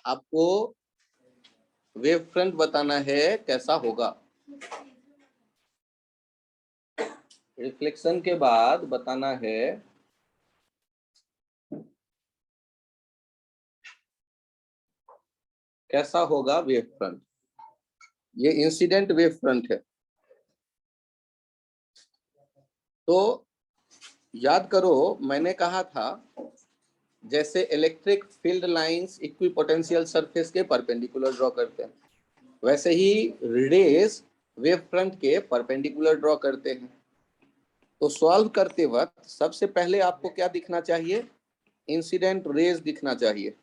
आपको wave front बताना है कैसा होगा। रिफ्लेक्शन के बाद बताना है कैसा होगा वेव फ्रंट। ये इंसिडेंट वेव फ्रंट है। तो याद करो मैंने कहा था जैसे electric field lines equipotential surface के परपेंडिकुलर ड्रॉ करते हैं, वैसे ही रेज वेव फ्रंट के परपेंडिकुलर ड्रॉ करते हैं। तो सॉल्व करते वक्त सबसे पहले आपको क्या दिखना चाहिए? इंसिडेंट रेज दिखना चाहिए।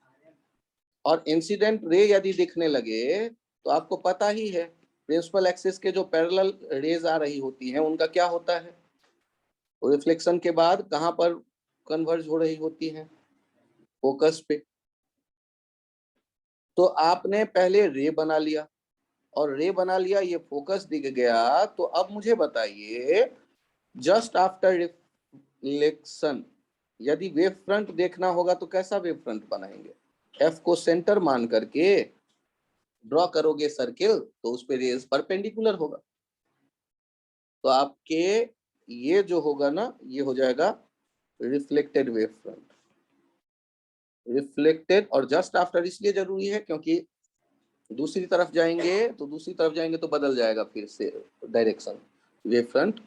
और इंसिडेंट रे यदि दिखने लगे तो आपको पता ही है प्रिंसिपल एक्सिस के जो पैरेलल रेज आ रही होती हैं उनका क्या होता है? रिफ्लेक्शन के बाद कहां पर कन्वर्ज हो रही होती हैं? फोकस पे। तो आपने पहले रे बना लिया और रे बना लिया, ये फोकस दिख गया। तो अब मुझे बताइए जस्ट आफ्टर रिफ्लेक्शन यदि वेव फ्रंट देखना होगा तो कैसा वेव फ्रंट बनाएंगे? एफ को सेंटर मान करके ड्रॉ करोगे सर्किल तो उस पे रेज परपेंडिकुलर होगा। तो आपके ये जो होगा ना ये हो जाएगा रिफ्लेक्टेड वेव फ्रंट। रिफ्लेक्टेड और जस्ट आफ्टर इसलिए जरूरी है क्योंकि दूसरी तरफ जाएंगे तो बदल जाएगा फिर से डायरेक्शन वेव फ्रंट।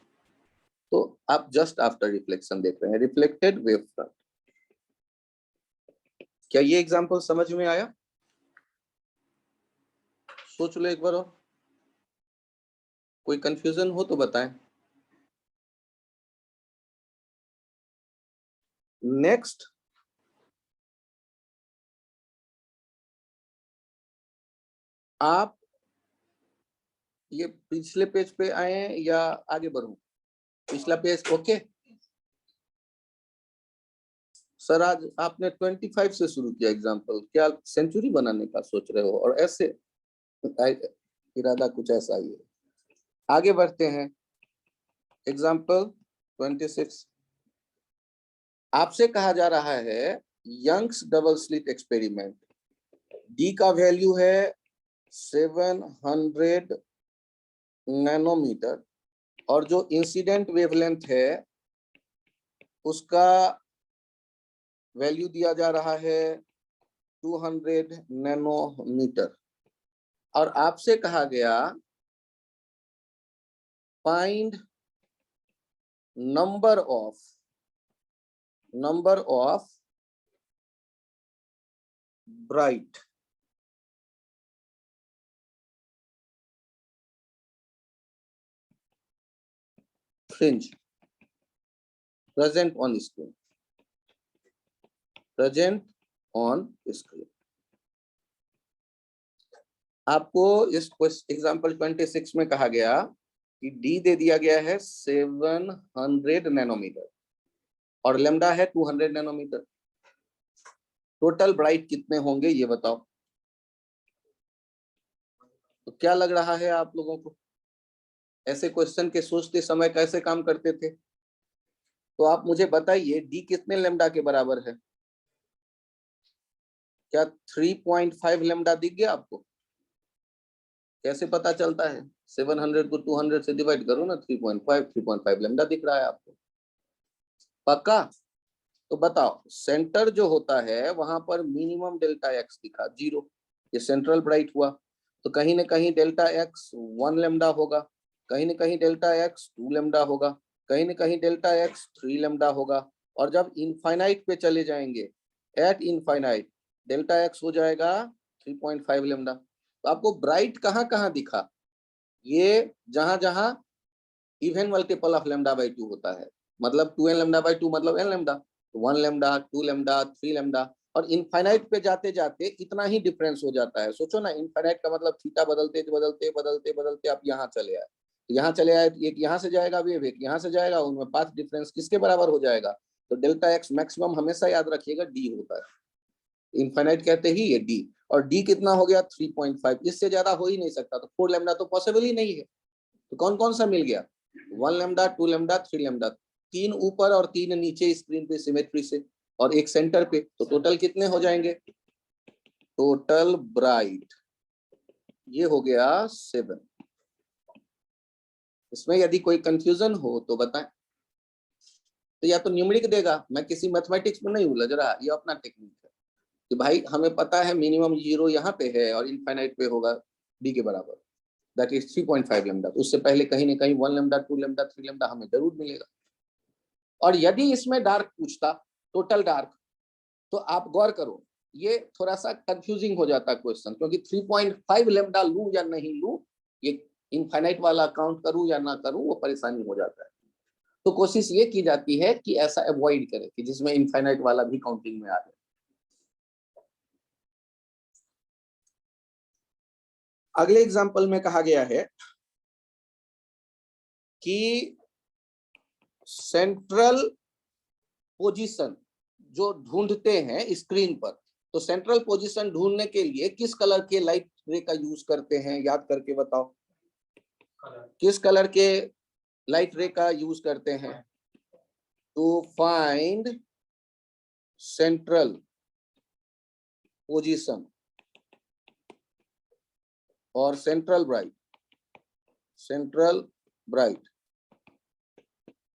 तो आप जस्ट आफ्टर रिफ्लेक्शन देख रहे हैं, रिफ्लेक्टेड वेव फ्रंट। क्या ये एग्जांपल समझ में आया? सोच लो एक बार और, कोई कंफ्यूजन हो तो बताएं। नेक्स्ट, आप ये पिछले पेज पे आए या आगे बढ़ूं? पिछला पेज ओके। सर आज आपने 25 से शुरू किया एग्जांपल, क्या सेंचुरी बनाने का सोच रहे हो? और ऐसे इरादा कुछ ऐसा ही है। आगे बढ़ते हैं। एग्जांपल 26 आपसे कहा जा रहा है Young's double slit experiment. D का वैल्यू है 700 नैनोमीटर और जो इंसिडेंट वेवलेंथ है उसका वैल्यू दिया जा रहा है 200 नैनोमीटर। और आपसे कहा गया find number of bright fringe present on screen. आपको इस एग्जांपल 26 में कहा गया कि डी दे दिया गया है 700 नैनोमीटर और लेमडा है 200 नैनोमीटर। टोटल ब्राइट कितने होंगे ये बताओ। तो क्या लग रहा है आप लोगों को ऐसे क्वेश्चन के सोचते समय कैसे काम करते थे? तो आप मुझे बताइए डी कितने लेमडा के बराबर है? क्या 3.5 लेमडा दिख गया आपको? कैसे पता चलता है? 700 को 200 से डिवाइड करो ना, 3.5 लेमडा दिख रहा है आपको। पक्का? तो बताओ सेंटर जो होता है वहां पर मिनिमम डेल्टा एक्स दिखा 0, ये सेंट्रल ब्राइट हुआ। तो कहीं ना कहीं डेल्टा एक्स 1 लेमडा होगा, कहीं ना कहीं डेल्टा एक्स 2 लेमडा होगा, कहीं ना कहीं डेल्टा एक्स 3 लेमडा होगा। और जब इनफाइनाइट पे चले जाएंगे एट इनफाइनाइट डेल्टा एक्स हो जाएगा 3.5 लेमडा। तो आपको ब्राइट कहाँ कहाँ दिखा? ये जहां जहां even multiple of lambda by 2 होता है, मतलब 2n लेमडा बाई 2 मतलब n lambda, 1 lambda 2 lambda 3 lambda. और इनफाइनाइट पे जाते जाते इतना ही डिफरेंस हो जाता है। सोचो ना, इनफाइनाइट का मतलब थीटा बदलते बदलते बदलते बदलते आप यहाँ चले आए, तो यहाँ चले आए एक यहाँ से जाएगा वेव, एक यहाँ से जाएगा, उनमें पाथ डिफरेंस किसके बराबर हो जाएगा? तो डेल्टा एक्स मैक्सिमम हमेशा याद रखिएगा डी होता है। इनफाइनाइट कहते ही ये डी। और डी कितना हो गया? 3.5, इससे ज्यादा हो ही नहीं सकता। तो 4 लेमडा तो पॉसिबल ही नहीं है। तो कौन कौन सा मिल गया? 1 लेमडा 2 लेमडा 3 लेमडा, 3 ऊपर और 3 नीचे स्क्रीन पे सिमेट्री से और एक सेंटर पे। तो टोटल कितने हो जाएंगे? टोटल ब्राइट, ये हो गया 7। इसमें यदि कोई कंफ्यूजन हो तो बताएं। तो या तो न्यूमेरिक देगा, मैं किसी मैथमेटिक्स में नहीं उलझ रहा, ये अपना टेक्निक है कि भाई हमें पता है मिनिमम 0 यहाँ पे है और इनफाइनाइट पे होगा d के बराबर, दैट इज 3.5 लैम्डा। तो उससे पहले कहीं ना कहीं 1 लैम्डा, 2 लैम्डा, 3 लैम्डा हमें जरूर मिलेगा। और यदि इसमें डार्क पूछता, टोटल डार्क, तो आप गौर करो, ये थोड़ा सा कंफ्यूजिंग हो जाता क्वेश्चन, क्योंकि 3.5 लैम्डा लूं या नहीं लूं, ये इनफाइनाइट वाला काउंट करूं या ना करूं, वो परेशानी हो जाता है। तो कोशिश ये की जाती है कि ऐसा अवॉइड करें कि जिसमें इनफाइनाइट वाला भी काउंटिंग में आ जाए। अगले एग्जांपल में कहा गया है कि सेंट्रल पोजीशन जो ढूंढते हैं स्क्रीन पर, तो सेंट्रल पोजीशन ढूंढने के लिए किस कलर के लाइट रे का यूज करते हैं, याद करके बताओ। किस कलर के लाइट रे का यूज करते हैं टू फाइंड सेंट्रल पोजीशन और central bright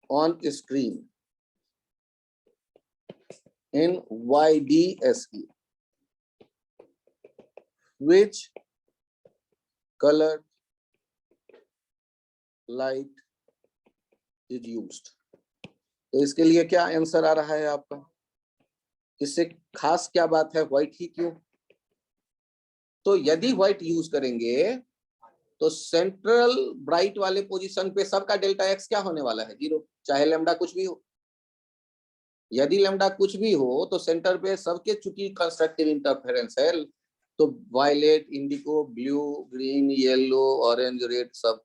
on screen in YDSE, which color light is used? तो इसके लिए क्या आंसर आ रहा है आपका? इससे खास क्या बात है, व्हाइट ही क्यों? तो यदि व्हाइट यूज करेंगे तो सेंट्रल ब्राइट वाले पोजीशन पे सबका डेल्टा एक्स क्या होने वाला है? 0, चाहे लैम्डा कुछ भी हो। यदि लैम्डा कुछ भी हो तो सेंटर पे सबके चूंकि कंस्ट्रक्टिव इंटरफेरेंस है, तो violet, indigo, blue, green, yellow, orange, red, सब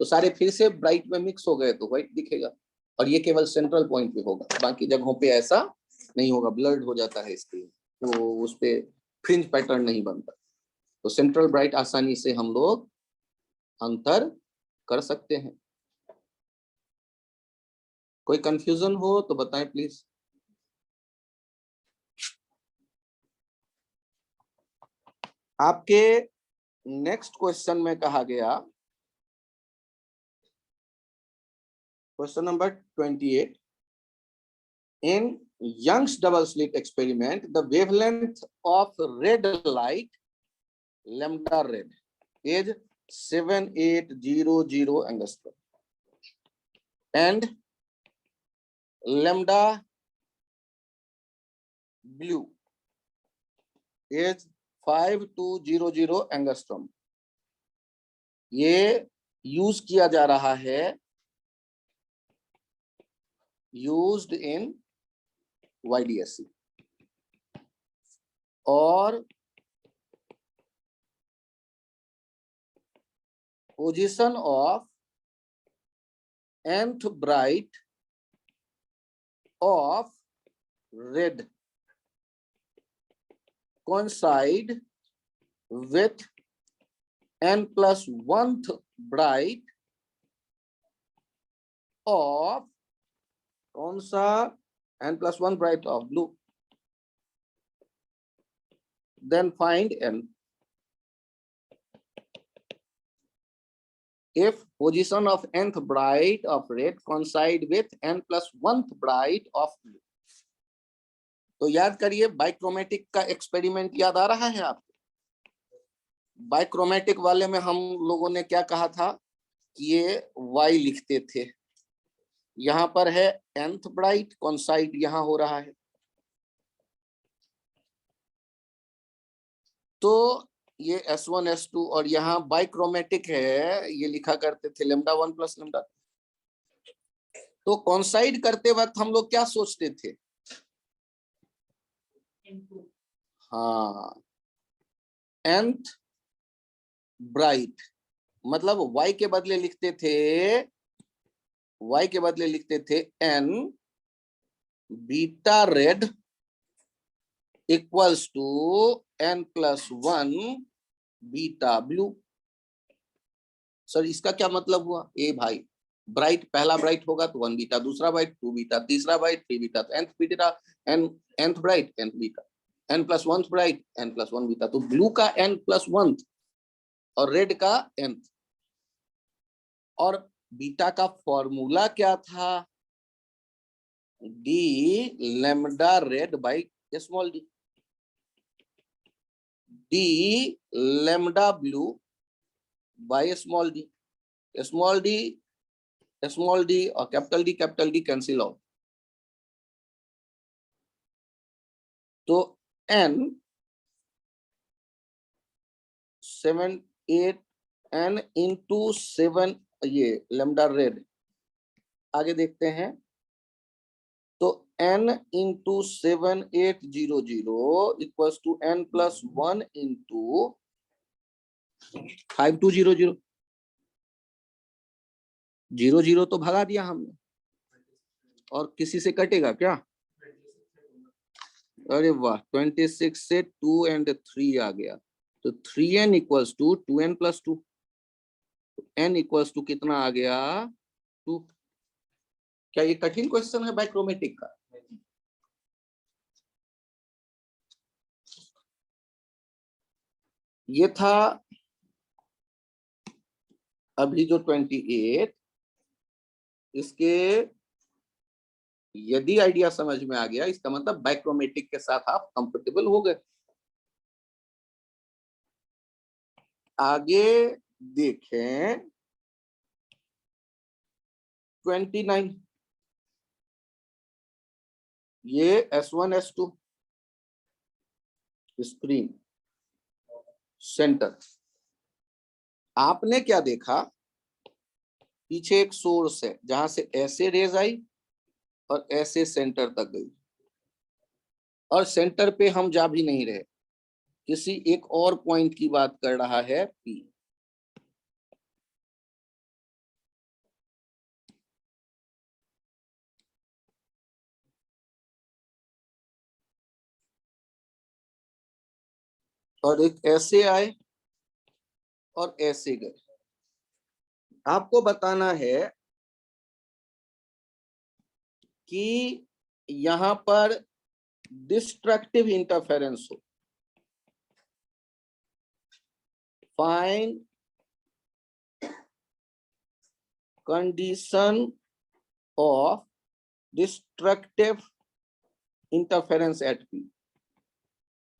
तो सारे फिर से ब्राइट में मिक्स हो गए तो व्हाइट दिखेगा। और ये केवल सेंट्रल पॉइंट पे होगा, बाकी जगहों पे ऐसा नहीं होगा, ब्लर्ड हो जाता है स्क्रीन, तो उस पे फ्रिंज पैटर्न नहीं बनता। तो सेंट्रल ब्राइट आसानी से हम लोग अंतर कर सकते हैं। कोई कंफ्यूजन हो तो बताएं प्लीज। आपके नेक्स्ट क्वेश्चन में कहा गया, question number 28, in Young's double slit experiment the wavelength of red light lambda red is 7800 angstrom and lambda blue is 5200 angstrom. ये यूज किया जा रहा है, यूज्ड इन YDSE, और position of nth bright of red coincide with n+1th bright of कौन सा? n+1 bright of blue. Then find n. If position of nth bright of red coincide with n+1th bright of blue. तो याद करिए, बाइक्रोमेटिक का experiment याद आ रहा है आपको? बाइक्रोमेटिक वाले में हम लोगों ने क्या कहा था कि ये y लिखते थे, यहां पर है nth ब्राइट, कॉन्साइड यहां हो रहा है, तो ये S1 S2, और यहाँ बाइक्रोमेटिक है, ये लिखा करते थे λ1 + λ। तो कॉन्साइड करते वक्त हम लोग क्या सोचते थे? हाँ, nth ब्राइट, मतलब y के बदले लिखते थे n beta red equals to n+1 beta blue. Sir इसका क्या मतलब हुआ? ए भाई, ब्राइट पहला ब्राइट होगा तो 1 बीटा, दूसरा ब्राइट 2 बीटा, तीसरा ब्राइट 3 बीटा, तो nth beta, nth bright nth beta. n+1 bright, n+1 beta. तो ब्लू का n+1 और रेड का n। और बीटा का फॉर्मूला क्या था? d lambda red by small d, d lambda blue by small d। Small d और कैपिटल D कैंसिल आउट। तो n 7 8 n इंटू 7, ये लैम्डा रेड। आगे देखते हैं। तो n into 7800 equals to n+1 into 5200। 0 तो भगा दिया हमने, और किसी से कटेगा क्या? अरे वाह, 26 से 2 और 3 आ गया। तो 3n equals to 2n+2। n equals to कितना आ गया? 2। क्या ये कठिन क्वेश्चन है बाइक्रोमेटिक का? ये था अभी जो 28। इसके यदि आइडिया समझ में आ गया, इसका मतलब बाइक्रोमेटिक के साथ आप कंफर्टेबल हो गए। आगे देखें 29। ये S1 S2 स्क्रीन सेंटर। आपने क्या देखा? पीछे एक सोर्स है जहां से ऐसे रेज आई और ऐसे सेंटर तक गई, और सेंटर पे हम जा भी नहीं रहे, किसी एक और पॉइंट की बात कर रहा है P। और एक ऐसे आए और ऐसे गए। आपको बताना है कि यहां पर डिस्ट्रक्टिव इंटरफेरेंस हो। Find condition of destructive interference at P।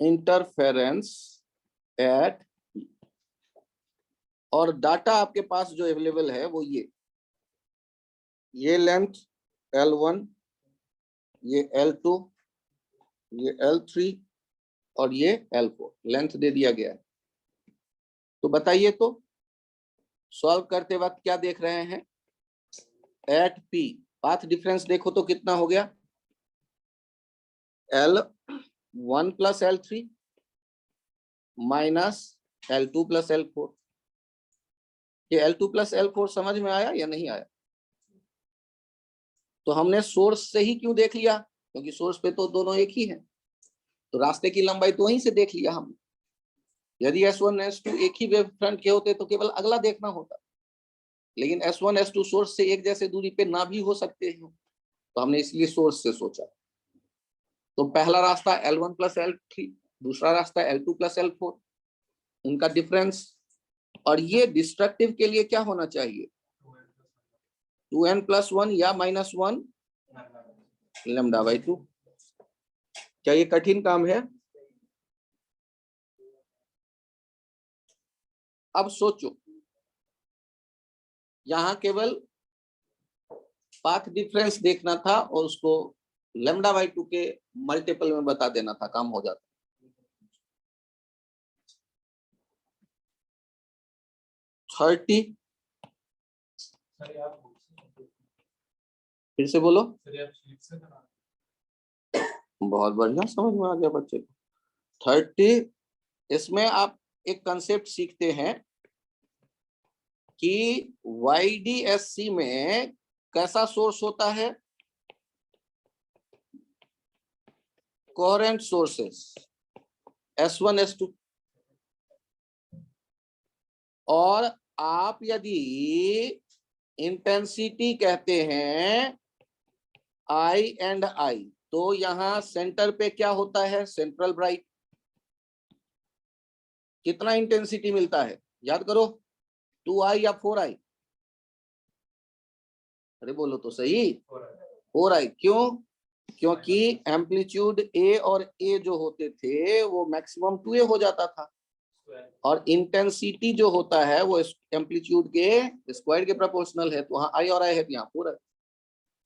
Interference at P। और डाटा आपके पास जो अवेलेबल है वो ये लेंथ L1, ये L2, ये L3 और ये L4 लेंथ दे दिया गया है। तो बताइए, तो सॉल्व करते वक्त क्या देख रहे हैं? एट P पाथ डिफरेंस देखो तो कितना हो गया? L1 plus L3 minus L2 plus L4। ये L2 प्लस L4 समझ में आया या नहीं आया? तो हमने सोर्स से ही क्यों देख लिया? क्योंकि सोर्स पे तो दोनों एक ही है, तो रास्ते की लंबाई तो वहीं से देख लिया हमने। यदि S1 S2 एक ही वेव फ्रंट के होते तो केवल अगला देखना होता, लेकिन S1 S2 सोर्स से एक जैसे दूरी पे ना भी हो सकते हैं, तो हमने इसलिए सोर्स से सोचा। तो पहला रास्ता L1 प्लस L3, दूसरा रास्ता L2 प्लस L4, उनका डिफरेंस। और ये डिस्ट्रक्टिव के लिए क्या होना चाहिए? 2n+1 या -1 λ/2। क्या ये कठिन काम है? अब सोचो, यहां केवल पाथ डिफरेंस देखना था और उसको λ/2 के मल्टीपल में बता देना था, काम हो जाता। 30। फिर से बोलो। बहुत बढ़िया, समझ में आ गया बच्चे को। 30। इसमें आप एक कंसेप्ट सीखते हैं कि YDSC में कैसा सोर्स होता है? Coherent sources S1 S2। और आप यदि इंटेंसिटी कहते हैं I एंड I, तो यहाँ सेंटर पे क्या होता है, सेंट्रल ब्राइट, कितना इंटेंसिटी मिलता है याद करो, 2i या 4i? अरे बोलो तो सही, 4i। क्यों? क्योंकि एम्पलीट्यूड ए और ए जो होते थे वो मैक्सिमम 2a हो जाता था, और इंटेंसिटी जो होता है वो एम्पलीट्यूड के स्क्वायर के प्रोपोर्शनल है, तो वहां आई और आई है, यहाँ 4i।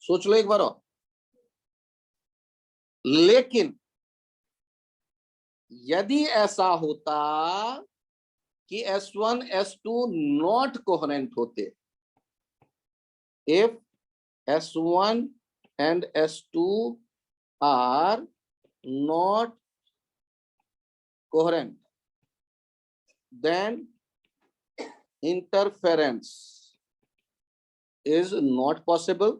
सोच लो एक बार और। लेकिन यदि ऐसा होता कि S1 S2 नॉट कोहेरेंट होते, if S1 and S2 are not coherent, then interference is not possible.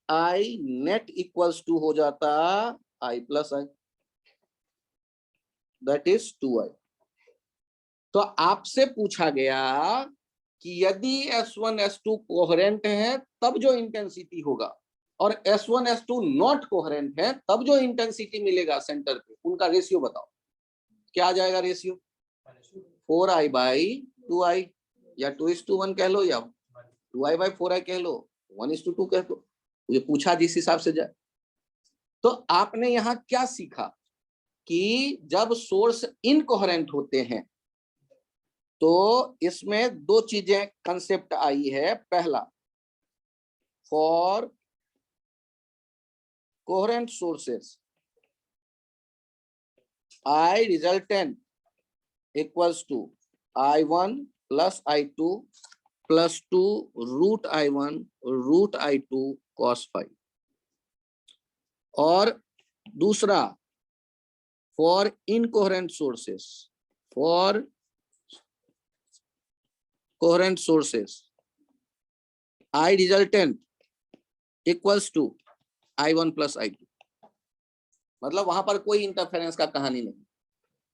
I net equals to हो जाता I plus I, that is 2i। तो आपसे पूछा गया कि यदि S1 S2 कोहेरेंट है तब जो इंटेंसिटी होगा, और S1 S2 नॉट कोहेरेंट है तब जो इंटेंसिटी मिलेगा सेंटर पे, उनका रेशियो बताओ। क्या आ जाएगा रेशियो? 4i by 2i, या 2:1 कह लो, या 2i by 4i कह लो, 1:2 कह दो, ये पूछा जिस हिसाब से जाए। तो आपने यहाँ क्या सीखा कि जब सोर्स इनकोहेरेंट होते हैं तो इसमें दो चीजें कंसेप्ट आई है। पहला, for coherent sources I resultant equals to I1 plus I2 plus 2 root I1 root I2 cos phi। और दूसरा, for incoherent sources, for coherent sources I resultant equals to I1 plus I2। मतलब वहां पर कोई interference का कहानी नहीं।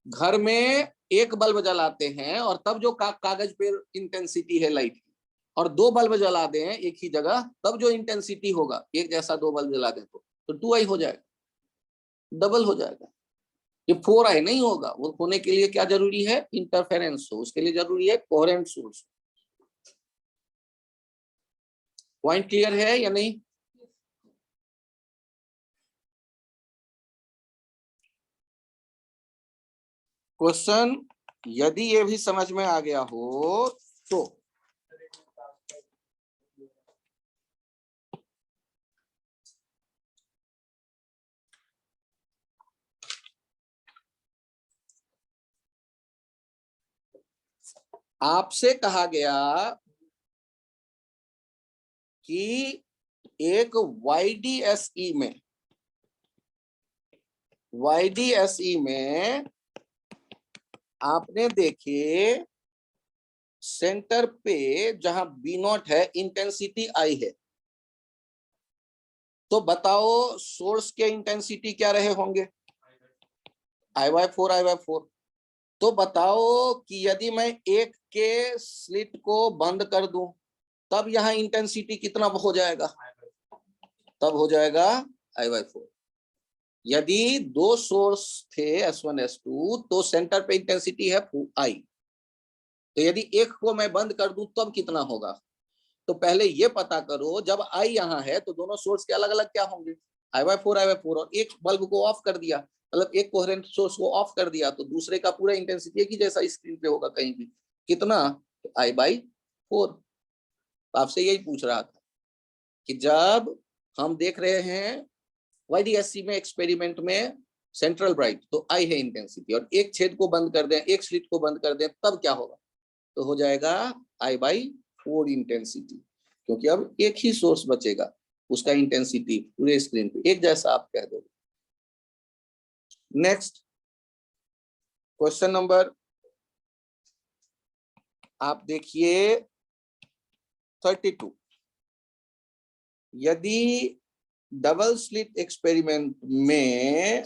घर में एक बल्ब जलाते हैं और तब जो कागज पे इंटेंसिटी है लाइट की, और दो बल्ब जला दें एक ही जगह, तब जो इंटेंसिटी होगा एक जैसा दो बल्ब जला दें तो 2i हो जाएगा, डबल हो जाएगा। ये 4i नहीं होगा। वो होने के लिए क्या जरूरी है? इंटरफेरेंस हो, उसके लिए जरूरी है कोहेरेंट सोर्स। पॉइंट क्लियर है या नहीं? क्वेश्चन यदि ये भी समझ में आ गया हो तो आपसे कहा गया कि एक YDSE में आपने देखे सेंटर पे जहां B0 है इंटेंसिटी I है, तो बताओ सोर्स के इंटेंसिटी क्या रहे होंगे? I/4 तो बताओ कि यदि मैं एक के स्लिट को बंद कर दूं तब यहाँ इंटेंसिटी कितना हो जाएगा? तब हो जाएगा I/4। यदि दो सोर्स थे S1 S2 तो सेंटर पे इंटेंसिटी है I, तो यदि एक को मैं बंद कर दूं तब कितना होगा? तो पहले ये पता करो, जब I यहाँ है तो दोनों सोर्स के अलग अलग क्या होंगे? I/4 और एक बल्ब को ऑफ कर दिया, मतलब एक कोहेरेंट सोर्स को ऑफ कर दिया तो दूसरे का पूरा इंटेंसिटी एक ही जैसा स्क्रीन पे होगा कहीं भी, कितना? I/4। आपसे यही पूछ रहा था कि जब हम देख रहे हैं YDSC में एक्सपेरिमेंट में सेंट्रल ब्राइट, तो I है इंटेंसिटी, और एक छेद को बंद कर दें, एक स्लिट को बंद कर दें, तब क्या होगा? तो हो जाएगा I/4 इंटेंसिटी, क्योंकि अब एक ही सोर्स बचेगा, उसका इंटेंसिटी पूरे स्क्रीन पे एक जैसा आप कह दोगे। नेक्स्ट क्वेश्चन नंबर आप देखिए 32। यदि डबल स्लिट एक्सपेरिमेंट में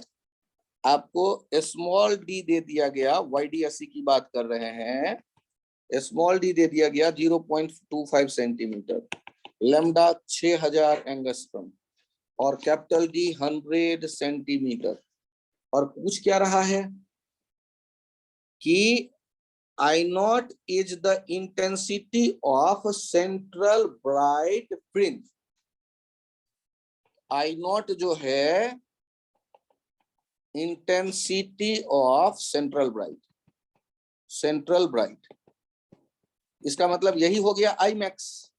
आपको स्मॉल डी दे दिया गया, YDSC की बात कर रहे हैं, स्मॉल डी दे दिया गया 0.25 सेंटीमीटर, लैम्डा 6000 एंगस्ट्रॉम, और कैपिटल डी 100 सेंटीमीटर। और पूछ क्या रहा है कि I not is the intensity of central bright fringe. I not जो है इंटेंसिटी ऑफ सेंट्रल ब्राइट, इसका मतलब यही हो गया आई मैक्स।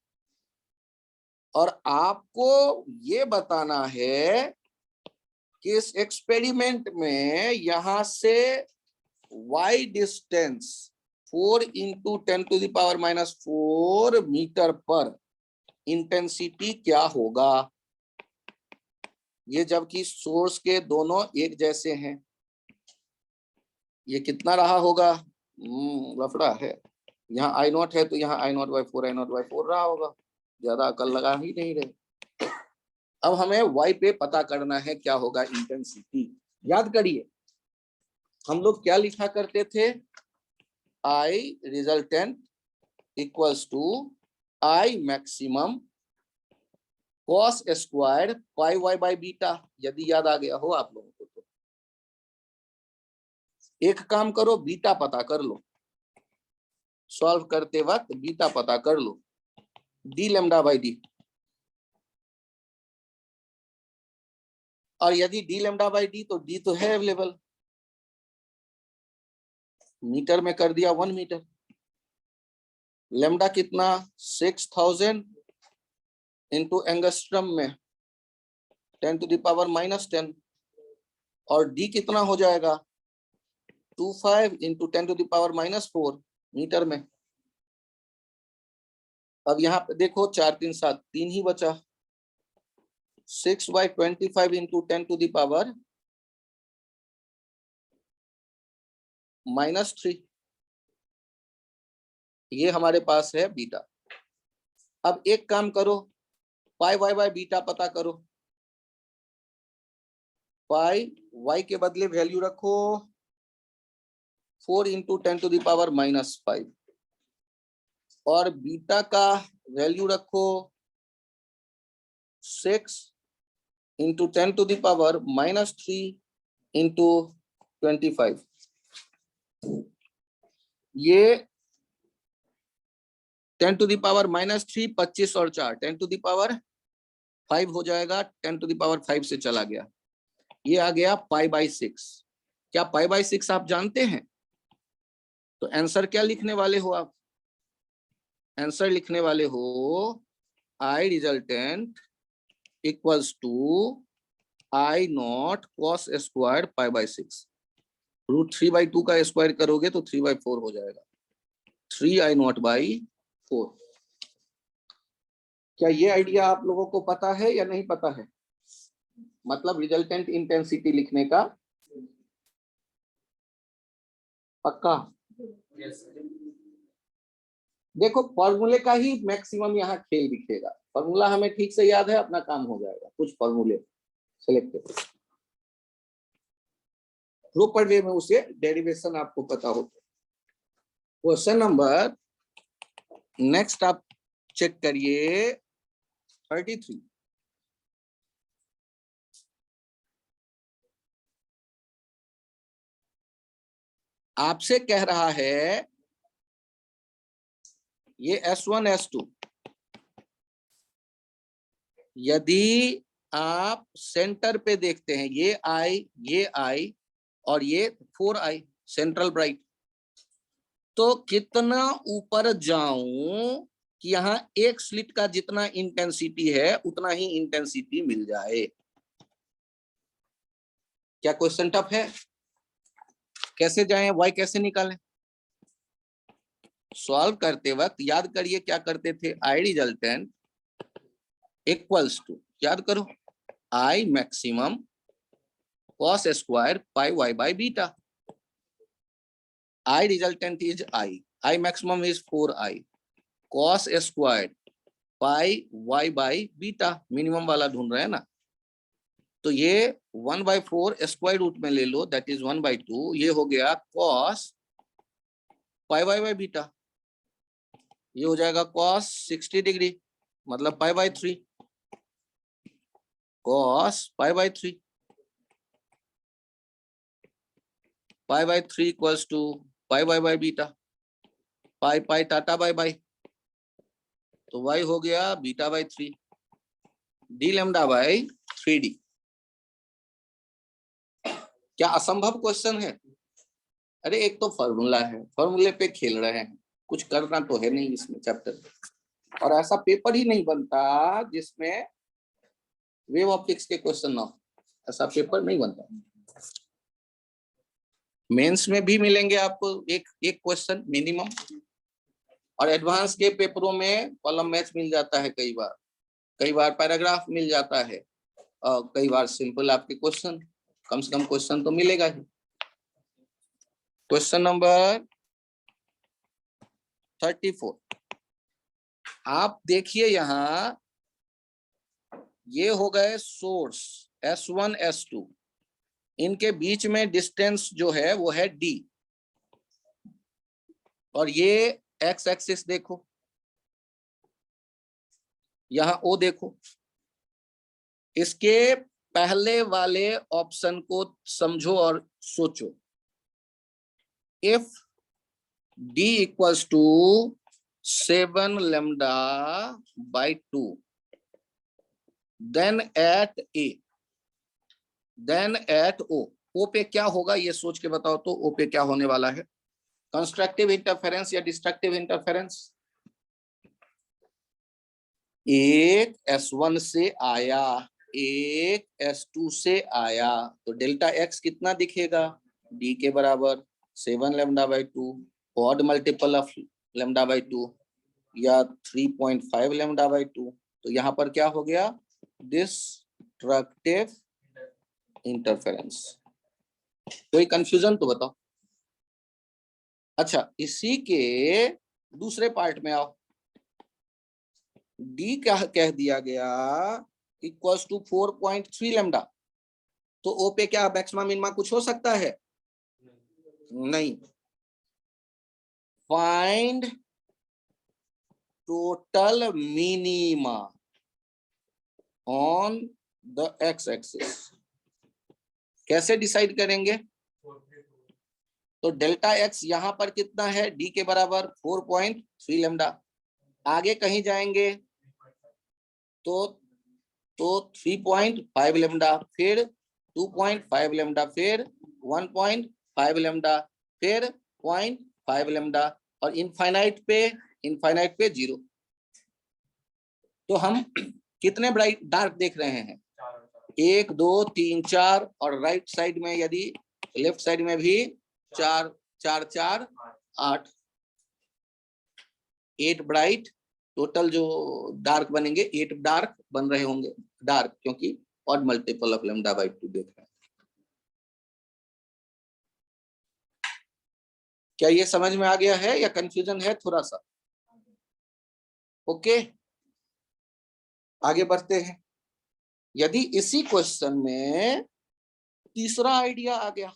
और आपको ये बताना है कि इस एक्सपेरिमेंट में यहां से y डिस्टेंस 4 इंटू 10⁻⁻⁴ मीटर पर इंटेंसिटी क्या होगा। ये जबकि सोर्स के दोनों एक जैसे हैं, ये कितना रहा होगा, लफड़ा है। यहाँ आई नॉट है तो यहाँ I0/4 रहा होगा, ज्यादा अकल लगा ही नहीं रहे। अब हमें y पे पता करना है क्या होगा इंटेंसिटी। याद करिए हम लोग क्या लिखा करते थे, I resultant equals to I maximum cos square pi y by beta. यदि याद आ गया हो आप लोगों को तो एक काम करो, बीटा पता कर लो, सॉल्व करते वक्त बीटा पता कर लो, डी लैम्डा बाई डी। और यदि डी लैम्डा बाई डी तो डी तो है अवेलेबल, मीटर में कर दिया 1 मीटर। लैम्डा कितना 6000 इंटू एंगस्ट्रम में 10⁻⁻10। और डी कितना हो जाएगा 25 इंटू 10⁻⁻4 मीटर में। अब यहाँ पे देखो 4 3 7 3 ही बचा, 6/25 इंटू 10⁻⁻3 ये हमारे पास है बीटा। अब एक काम करो, पाई y बाय बीटा पता करो। पाई y के बदले वैल्यू रखो 4 इंटू 10⁻⁻5 और बीटा का वैल्यू रखो 6 इंटू 10⁻⁻3 इंटू 25। ये 10⁻⁻3 25 और 4 10⁻5 हो जाएगा, 10⁻5 से चला गया, ये आ गया π/6। क्या π/6 आप जानते हैं? तो आंसर क्या लिखने वाले हो आप? आंसर लिखने वाले हो I resultant equals to I0 cos square π/6। √3/2 का स्क्वायर करोगे तो 3/4 हो जाएगा, 3I0/4। क्या ये आइडिया आप लोगों को पता है या नहीं पता है? मतलब रिजल्टेंट इंटेंसिटी लिखने का पक्का? देखो फॉर्मूले का ही मैक्सिमम यहाँ खेल दिखेगा, फॉर्मूला हमें ठीक से याद है, अपना काम हो जाएगा। कुछ फॉर्मूले सेलेक्ट करो, प्रॉपर वे में उसे डेरिवेशन आपको पता हो। क्वेश्चन नंबर नेक्स्ट आप चेक करिए 33। आपसे कह रहा है ये S1 S2, यदि आप सेंटर पे देखते हैं ये I और ये 4I सेंट्रल ब्राइट, तो कितना ऊपर जाऊं कि यहाँ एक स्लिट का जितना इंटेंसिटी है उतना ही इंटेंसिटी मिल जाए। क्या क्वेश्चन टफ है? कैसे जाएं, y कैसे निकालें? सॉल्व करते वक्त याद करिए क्या करते थे, I रिजल्टेंट इक्वल्स टू, याद करो, I maximum cos square pi y by beta. I resultant is I maximum is 4I cos square pi y by beta, minimum वाला ढूंढ रहे हैं ना। तो ये 1/4 स्क्वायर रूट में ले लो, दैट इज 1/2, ये हो गया cos pi y by beta, ये हो जाएगा cos 60 डिग्री मतलब π/3। cos pi by 3, pi by 3 equals to pi by beta, pi pi tata bye bye, तो y हो गया beta by 3 D lambda by 3d। क्या असंभव क्वेश्चन है? अरे एक तो फॉर्मूला है, फॉर्मूले पे खेल रहे हैं, कुछ करना तो है नहीं इसमें चैप्टर। और ऐसा पेपर ही नहीं बनता जिसमें वेव ऑप्टिक्स के क्वेश्चन ना हो, ऐसा पेपर नहीं बनता। मेंस में भी मिलेंगे आपको एक एक क्वेश्चन मिनिमम, और एडवांस के पेपरों में कॉलम मैच मिल जाता है, कई बार पैराग्राफ मिल जाता है, और कई बार सिंपल आपके क्वेश्चन, कम से कम क्वेश्चन तो मिलेगा ही। क्वेश्चन नंबर 34 आप देखिए, यहां ये हो गए सोर्स S1 S2, इनके बीच में डिस्टेंस जो है वो है d, और ये एक्स एक्सिस देखो, यहां O देखो। इसके पहले वाले ऑप्शन को समझो और सोचो। If d equals to 7 lambda by 2, then at A, then at O, O पे क्या होगा ये सोच के बताओ तो, O पे क्या होने वाला है? कंस्ट्रक्टिव इंटरफेरेंस या डिस्ट्रक्टिव इंटरफेरेंस? एक S1 से आया, एक S2 से आया, तो डेल्टा x कितना दिखेगा? d के बराबर 7 lambda by 2, odd multiple of lambda by 2, या 3.5 lambda by 2। तो यहाँ पर क्या हो गया? Destructive interference. कोई कंफ्यूजन तो बताओ। अच्छा, इसी के दूसरे पार्ट में आओ। डी क्या कह दिया गया? इक्वल्स टू 4.3 lambda, तो ओ पे क्या मैक्सिमम मिनिमा कुछ हो सकता है? नहीं। Find total minima on the x axis. कैसे डिसाइड करेंगे? तो डेल्टा एक्स यहां पर कितना है? डी के बराबर 4.3 lambda। आगे कहीं जाएंगे तो 3.5 lambda, फिर 2.5 lambda, फिर 1.5 lambda, फिर 0.5 lambda, और इनफाइनाइट पे 0। तो हम कितने ब्राइट डार्क देख रहे हैं? 1 2 3 4, और राइट साइड में यदि लेफ्ट साइड में भी 4 4 4 8, 8 ब्राइट। टोटल जो डार्क बनेंगे 8 डार्क बन रहे होंगे, डार्क क्योंकि odd multiple of lambda by 2 देख रहे हैं। क्या ये समझ में आ गया है या कंफ्यूजन है थोड़ा सा? ओके, आगे बढ़ते हैं। यदि इसी क्वेश्चन में तीसरा आइडिया आ गया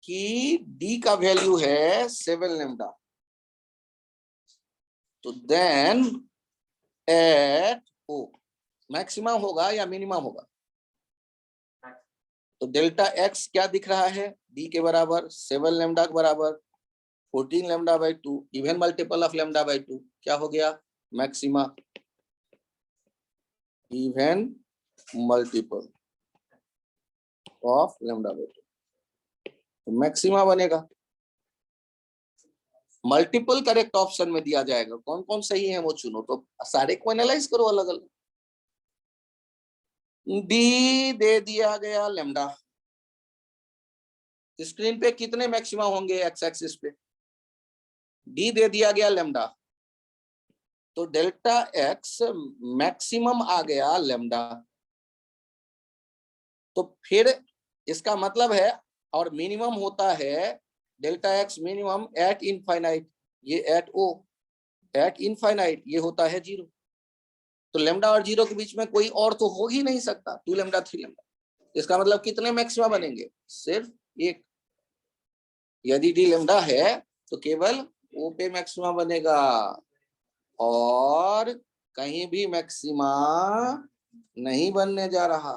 कि d का वैल्यू है 7 lambda, तो देन एट O मैक्सिमम होगा या मिनिमम होगा? तो डेल्टा x क्या दिख रहा है? d के बराबर 7 lambda के बराबर 14 lambda by 2, even multiple of lambda by 2, क्या हो गया? Maxima, even multiple of lambda by 2, तो मैक्सिमा बनेगा। मल्टीपल करेक्ट ऑप्शन में दिया जाएगा, कौन कौन सही है वो चुनो, तो सारे को एनालाइज करो अलग अलग। डी दे दिया गया lambda, स्क्रीन पे कितने मैक्सिमा होंगे एक्स एक्सिस पे? डी दे दिया गया lambda, तो डेल्टा एक्स मैक्सिमम आ गया lambda। तो फिर इसका मतलब है, और मिनिमम होता है delta x minimum eight infinite, ये एट O, एट इनफाइनाइट ये होता है 0। तो lambda और 0 के बीच में कोई और तो हो ही नहीं सकता, 2 lambda 3 lambda। इसका मतलब कितने मैक्सिमा बनेंगे? सिर्फ एक। यदि d lambda है तो केवल O पे मैक्सिमा बनेगा, और कहीं भी मैक्सिमा नहीं बनने जा रहा।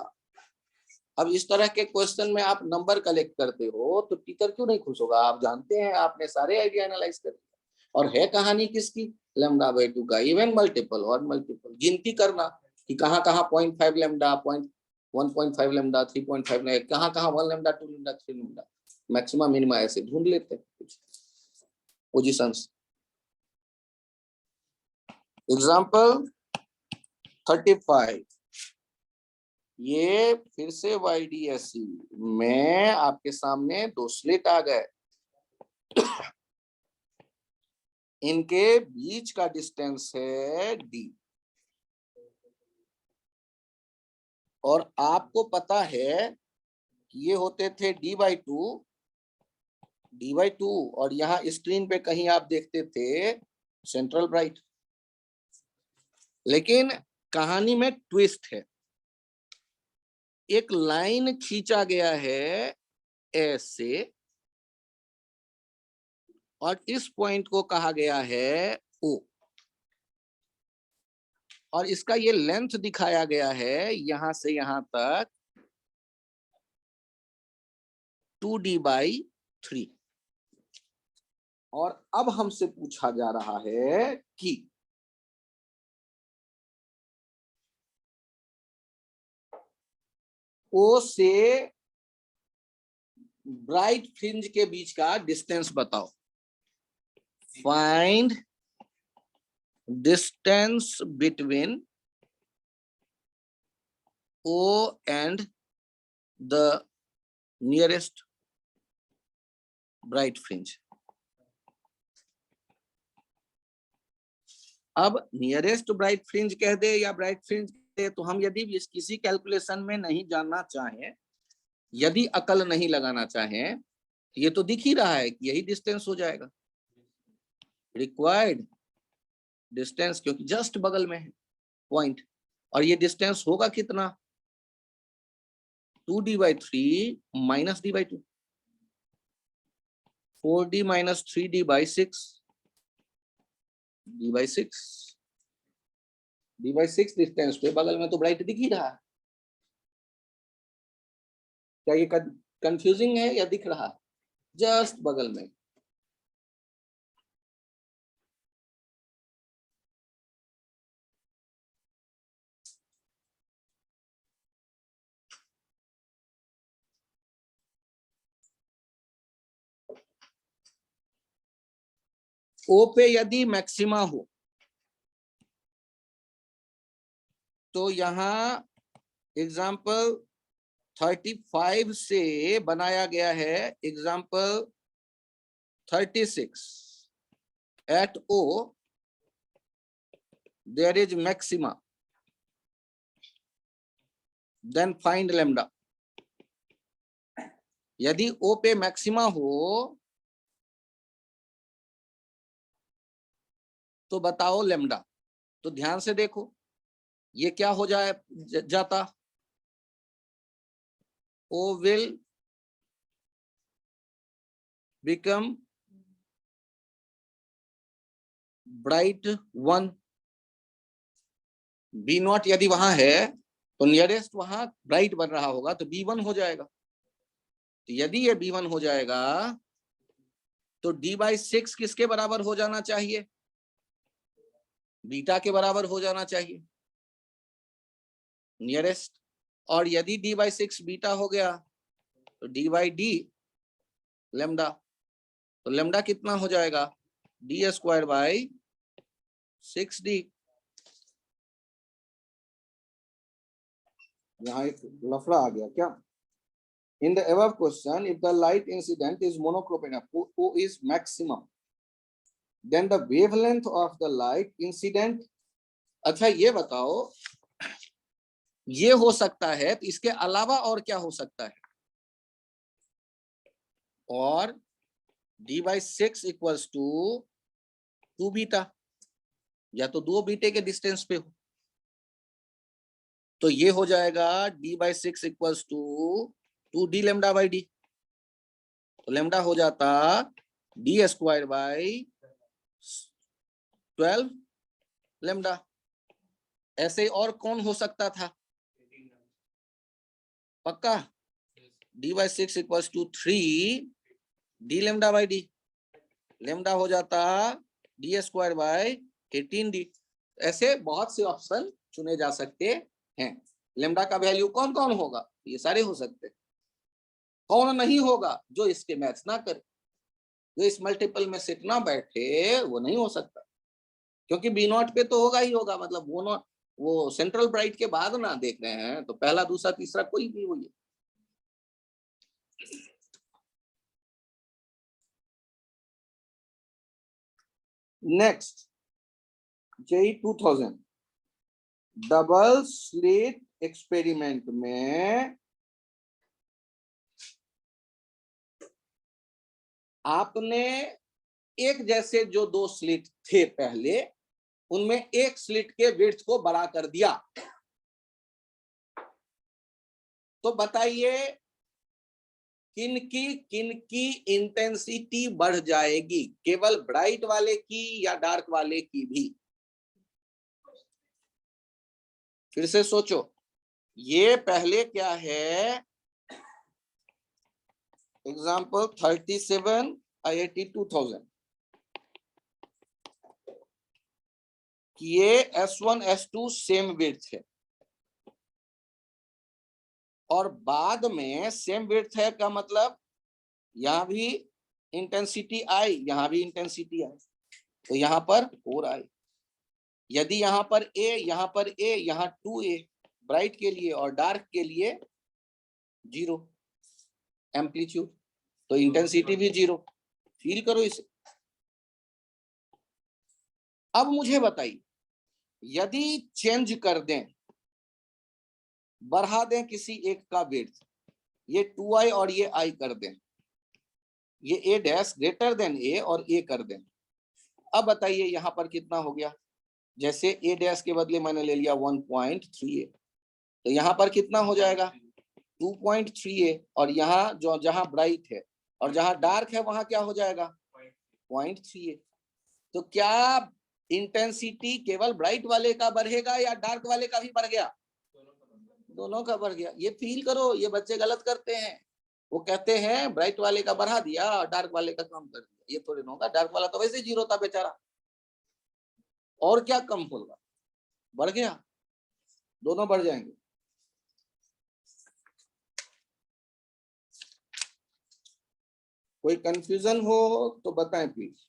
अब इस तरह के क्वेश्चन में आप नंबर कलेक्ट करते हो तो टीचर क्यों नहीं खुश होगा? आप जानते हैं, आपने सारे आइडिया एनालाइज कर दिया। और है कहानी किसकी? लैम्डा बाई 2 का इवन मल्टीपल और मल्टीपल गिनती करना कि कहाँ कहाँ 0.5 लैम्डा, 1.5 लैम्डा, 3.5 लैम्डा, कहाँ कहाँ 1 lambda, 2 lambda, 3 lambda, maxima minima ऐसे ढूंढ लेते हैं कुछ पोजीशंस। एग्जाम्पल 35, ये फिर से YDSE में आपके सामने दो स्लिट आ गए, इनके बीच का डिस्टेंस है D, और आपको पता है कि ये होते थे D/2, और यहाँ स्क्रीन पे कहीं आप देखते थे सेंट्रल ब्राइट। लेकिन कहानी में ट्विस्ट है, एक लाइन खींचा गया है ऐसे, और इस पॉइंट को कहा गया है O, और इसका ये लेंथ दिखाया गया है यहां से यहां तक 2D/3। और अब हमसे पूछा जा रहा है कि O से ब्राइट फ्रिंज के बीच का डिस्टेंस बताओ। Find distance between O and the nearest bright fringe। अब नियरेस्ट ब्राइट फ्रिंज कह दे या ब्राइट फ्रिंज कह दे, तो हम यदि किसी कैलकुलेशन में नहीं जानना चाहें, यदि अकल नहीं लगाना चाहें, ये तो दिख ही रहा है कि यही डिस्टेंस हो जाएगा रिक्वायर्ड डिस्टेंस, क्योंकि जस्ट बगल में है पॉइंट। और ये डिस्टेंस होगा कितना? 2D/3 minus D/2, 4D minus 3D/6, D/6, D/6 distance पे बगल में तो ब्राइट दिख ही रहा है। क्या ये कंफ्यूजिंग है या दिख रहा है? जस्ट बगल में। O पे यदि मैक्सिमा हो तो यहाँ एग्जाम्पल 35 से बनाया गया है example 36। At O there is maxima, then find lambda। यदि O पे मैक्सिमा हो तो बताओ लैम्डा। तो ध्यान से देखो, ये क्या हो जाता? O will become bright 1। B0 यदि वहां है तो नियरेस्ट वहां ब्राइट बन रहा होगा, तो B1 हो जाएगा। तो यदि ये B1 हो जाएगा तो D/6 किसके बराबर हो जाना चाहिए? बीटा के बराबर हो जाना चाहिए नियरेस्ट। और यदि D/6 बीटा हो गया तो D/D लैम्डा। तो लैम्डा कितना हो जाएगा? D²/6D। यहाँ एक लफड़ा आ गया क्या? In the above question, if the light incident is monochrome enough, O is maximum, then the wavelength of the light incident। अच्छा ये बताओ, ये हो सकता है, तो इसके अलावा और क्या हो सकता है? और D/6 इक्वल्स टू 2 बीटा, या तो 2 बीटे के डिस्टेंस पे हो। तो ये हो जाएगा D/6 equals to 2D λ/D। तो लैम्डा हो जाता D²/12 लैम्डा। ऐसे और कौन हो सकता था? पक्का? D by 6 equal to 3 D lambda by D, lambda हो जाता डी स्क्वायर बाई 18 डी। ऐसे बहुत से ऑप्शन चुने जा सकते हैं। लेमडा का वैल्यू कौन कौन होगा? ये सारे हो सकते हैं। कौन नहीं होगा? जो इसके मैच ना करे, जो इस मल्टीपल में सेट ना बैठे, वो नहीं हो सकता, क्योंकि बी नॉट पे तो होगा ही होगा। मतलब वो नॉट, वो सेंट्रल ब्राइट के बाद ना देख रहे हैं, तो पहला दूसरा तीसरा कोई भी हो। Next JEE 2000 double slit experiment में आपने एक जैसे जो दो स्लिट थे पहले, उनमें एक स्लिट के विड्थ को बड़ा कर दिया। तो बताइए किनकी इंटेंसिटी बढ़ जाएगी? केवल ब्राइट वाले की या डार्क वाले की भी? फिर से सोचो। ये पहले क्या है? एग्जाम्पल 37 IIT 2000, ये S1 S2 सेम विड्थ है, और बाद में सेम विड्थ है का मतलब यहां भी इंटेंसिटी आई, यहां भी इंटेंसिटी आई, तो यहां पर 4 आई। यदि यहां पर ए, यहां पर ए, यहां 2A ब्राइट के लिए और डार्क के लिए 0 एम्पलीट्यूड, तो इंटेंसिटी भी 0। फील करो इसे। अब मुझे बताइए, यदि चेंज कर दें, बढ़ा दें किसी एक का विड्थ, ये 2I और ये I कर दें, ये A dash greater than A और A कर दें, अब बताइए यहां पर कितना हो गया? जैसे A डैश के बदले मैंने ले लिया 1.3A, तो यहां पर कितना हो जाएगा? 2.3A, और यहाँ जो जहां ब्राइट है और जहां डार्क है वहां क्या हो जाएगा? 0.3A। तो क्या इंटेंसिटी केवल ब्राइट वाले का बढ़ेगा या डार्क वाले का भी बढ़ गया? दोनों का बढ़ गया। ये फील करो, ये बच्चे गलत करते हैं। वो कहते हैं ब्राइट वाले का बढ़ा दिया और डार्क वाले का कम कर दिया। ये थोड़ी ना होगा, डार्क वाला तो वैसे 0 था बेचारा, और क्या कम होगा? बढ़ गया, दोनों बढ़ जाएंगे। कोई कंफ्यूजन हो तो बताएं प्लीज।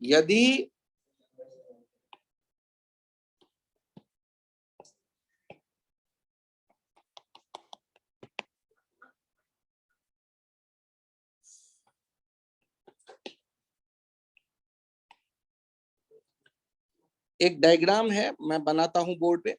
यदि एक डायग्राम है, मैं बनाता हूं बोर्ड पे।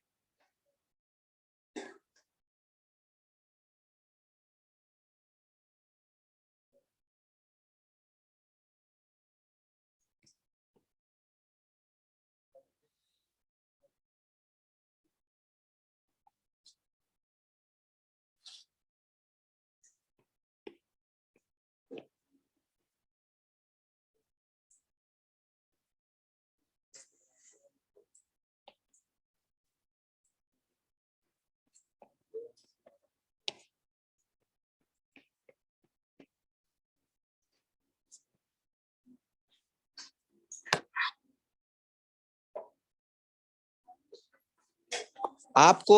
आपको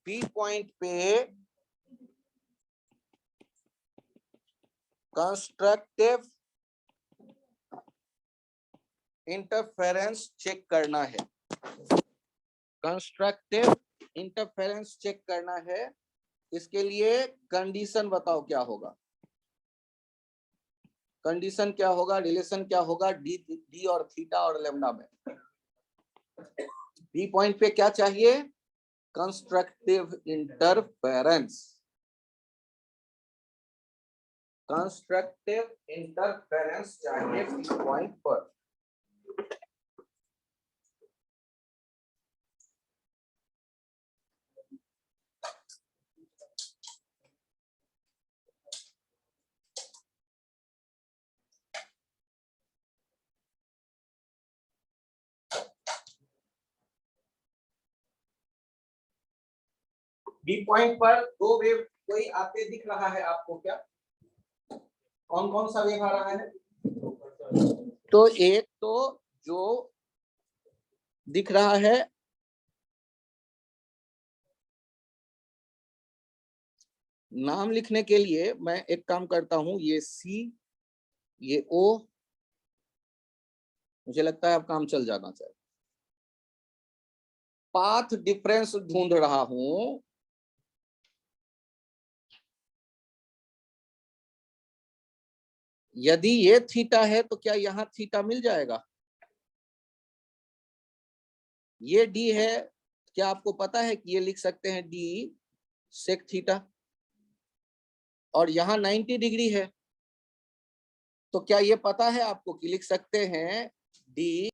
P पॉइंट पे कंस्ट्रक्टिव इंटरफेरेंस चेक करना है। कंस्ट्रक्टिव इंटरफेरेंस चेक करना है। इसके लिए कंडीशन बताओ क्या होगा? कंडीशन क्या होगा? रिलेशन क्या होगा? डी और थीटा और लेमडा में। P पॉइंट पे क्या चाहिए? Constructive interference. कंस्ट्रक्टिव इंटरफेरेंस चाहिए P पॉइंट पर। बी पॉइंट पर दो वेव कोई आते दिख रहा है आपको क्या? कौन कौन सा वेव आ रहा है? तो एक तो जो दिख रहा है नाम लिखने के लिए मैं एक काम करता हूं, ये सी, ये ओ, मुझे लगता है अब काम चल जाना चाहिए। पाथ डिफरेंस ढूंढ रहा हूं, यदि ये थीटा है तो क्या यहां थीटा मिल जाएगा? ये डी है, क्या आपको पता है कि ये लिख सकते हैं डी सेक थीटा, और यहाँ 90 डिग्री है, तो क्या ये पता है आपको कि लिख सकते हैं डी